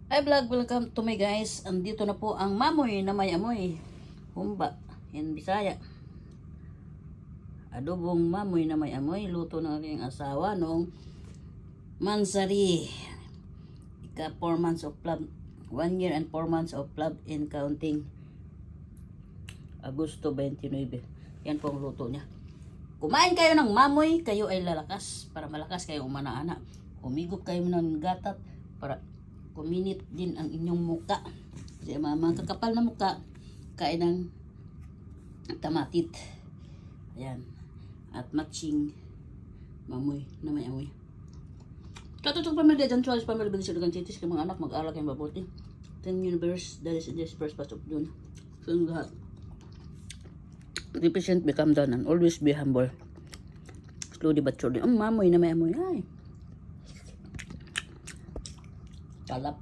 Hi vlog, welcome to my guys. Andito na po ang mamoy na may amoy. Humba in Bisaya. Adobong mamoy na may amoy. Luto ng aking asawa noong Mansari. Ika 4 months of love. 1 year and 4 months of love in counting. Agosto 29. Yan po ang luto niya. Kumain kayo ng mamoy, kayo ay lalakas. Para malakas kayo umana-ana. Humigop kayo ng gatat para kuminit din ang inyong muka. Kasi mga kakapal na muka, kain ng tamatit. Ayan. At matching mamoy na may amoy. Katutok pamilya dyan, Charles pamilya ba sila ng chitis, kaya mga anak mag-alak yung mabuti. 10 universe, that is in this first part of June. So yung lahat. Be patient, become done, and always be humble. Slowly but surely. Ang mamoy na may amoy. Ay. Kalap.